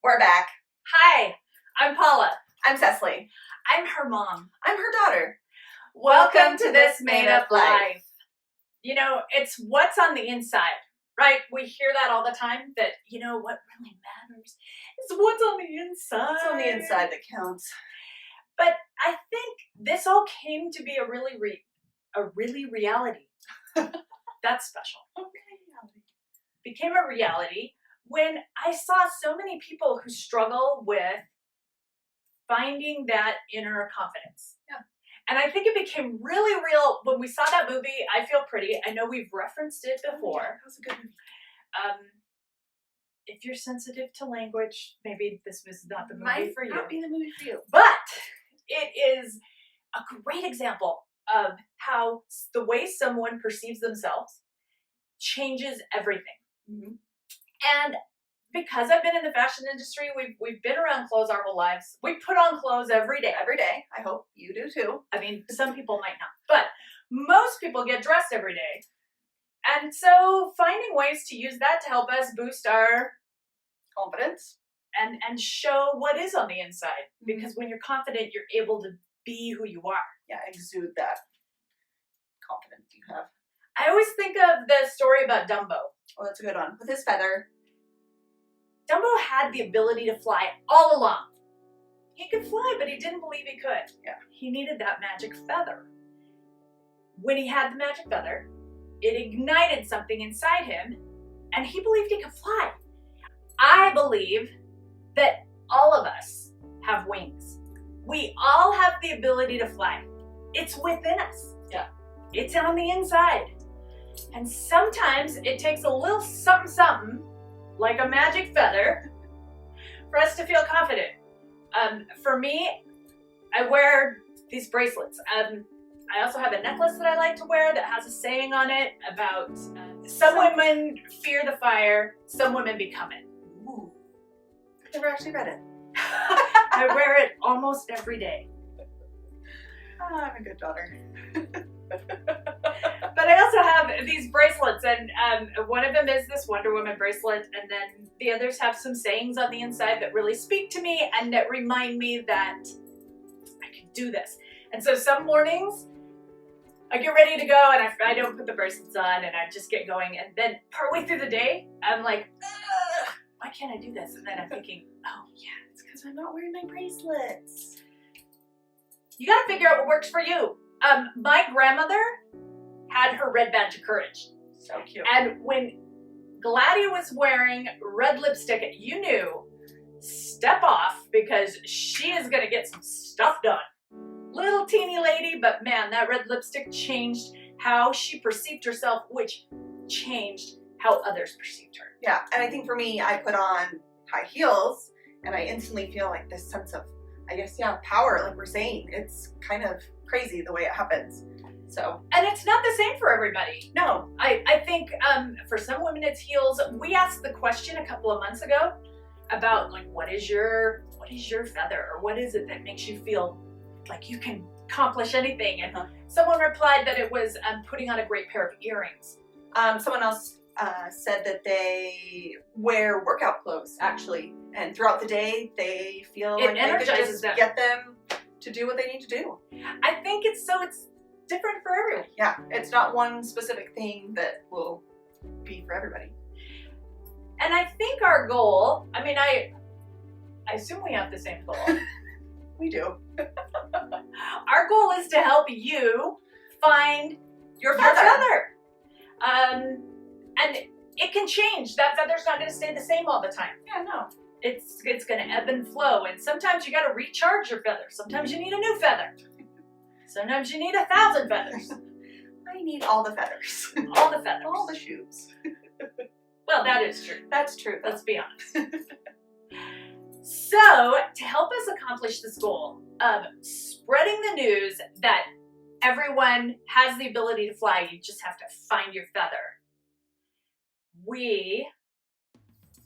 We're back. Hi, I'm Paula. I'm Cecilly. I'm her mom. I'm her daughter. Welcome to this made-up life. You know, it's what's on the inside, right? We hear that all the time, that, what really matters is what's on the inside. It's on the inside that counts. But I think this all came to be a really reality. That's special. Okay. Became a reality when I saw so many people who struggle with finding that inner confidence. Yeah. And I think it became really real when we saw that movie, I Feel Pretty. I know we've referenced it before. That was a good movie. If you're sensitive to language, maybe this was not the movie Might for you. not be the movie for you. But it is a great example of how the way someone perceives themselves changes everything. Mm-hmm. And because I've been in the fashion industry, we've been around clothes our whole lives. We put on clothes every day. Every day. I hope you do too. I mean, some people might not, but most people get dressed every day. And so finding ways to use that to help us boost our confidence and show what is on the inside. Because when you're confident, you're able to be who you are. Yeah, exude that confidence you have. I always think of the story about Dumbo. Oh, that's a good one. With his feather. Dumbo had the ability to fly all along. He could fly, but he didn't believe he could. Yeah. He needed that magic feather. When he had the magic feather, it ignited something inside him, and he believed he could fly. I believe that all of us have wings. We all have the ability to fly. It's within us. Yeah. It's on the inside. And sometimes it takes a little something, like a magic feather, for us to feel confident. For me, I wear these bracelets. I also have a necklace that I like to wear that has a saying on it about some women fear the fire, some women become it. Ooh. I've never actually read it. I wear it almost every day. Oh, I'm a good daughter. But I also have these bracelets, and one of them is this Wonder Woman bracelet, and then the others have some sayings on the inside that really speak to me and that remind me that I can do this. And so some mornings, I get ready to go, and I don't put the bracelets on, and I just get going, and then partway through the day, I'm like, why can't I do this? And then I'm thinking, oh yeah, It's because I'm not wearing my bracelets. you gotta figure out what works for you. My grandmother had her red badge of courage. So cute. And when Gladys was wearing red lipstick, you knew, step off, because she is going to get some stuff done. Little teeny lady, but man, that red lipstick changed how she perceived herself, which changed how others perceived her. Yeah, and I think for me, I put on high heels, and I instantly feel like this sense of, I guess, power, like we're saying. It's kind of crazy the way it happens. So, and it's not the same for everybody. no. I think for some women it's heels. We asked the question a couple of months ago about, like, what is your feather, or what is it that makes you feel like you can accomplish anything? And someone replied that it was putting on a great pair of earrings. Someone else said that they wear workout clothes, actually, and throughout the day they feel It like they energizes can just them. get them to do what they need to do. I think it's different for everyone. Yeah, it's not one specific thing that will be for everybody. And I think our goal, I assume we have the same goal. We do. Our goal is to help you find Your your feather. feather. And it can change. That feather's not going to stay the same all the time. Yeah, no. It's going to ebb and flow. And sometimes you got to recharge your feather. Sometimes you need a new feather. Sometimes you need 1,000 feathers. I need all the feathers. All the feathers. All the shoes. Well, that is true. That's true. Let's be honest. So, to help us accomplish this goal of spreading the news that everyone has the ability to fly, you just have to find your feather, we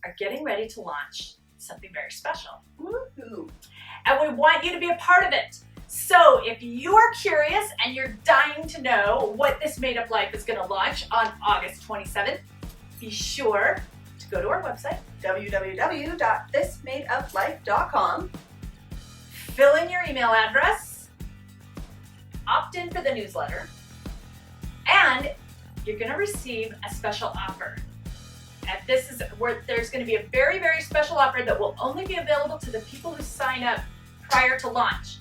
are getting ready to launch something very special. Woohoo. And we want you to be a part of it. So if you are curious and you're dying to know what this made-up life is going to launch on August 27th, be sure to go to our website, www.thismadeuplife.com. fill in your email address, opt in for the newsletter, and you're going to receive a special offer. And this is where there's going to be a very, very special offer that will only be available to the people who sign up prior to launch.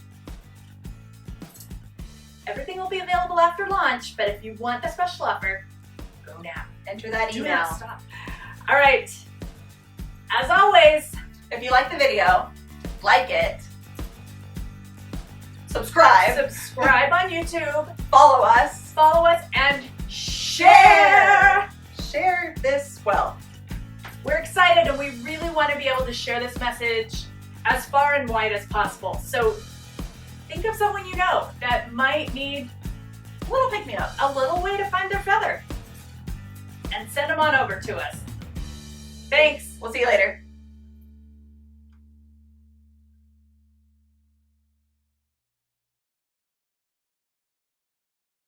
Everything will be available after launch, but if you want the special offer, go now. Enter that Do email. not stop. All right. As always, If you like the video, like it, subscribe, subscribe on YouTube, follow us, and share. Share this well. We're excited and we really want to be able to share this message as far and wide as possible. So think of someone you know that might need A little pick me up. a little way to find their feather and send them on over to us. Thanks. We'll see you later.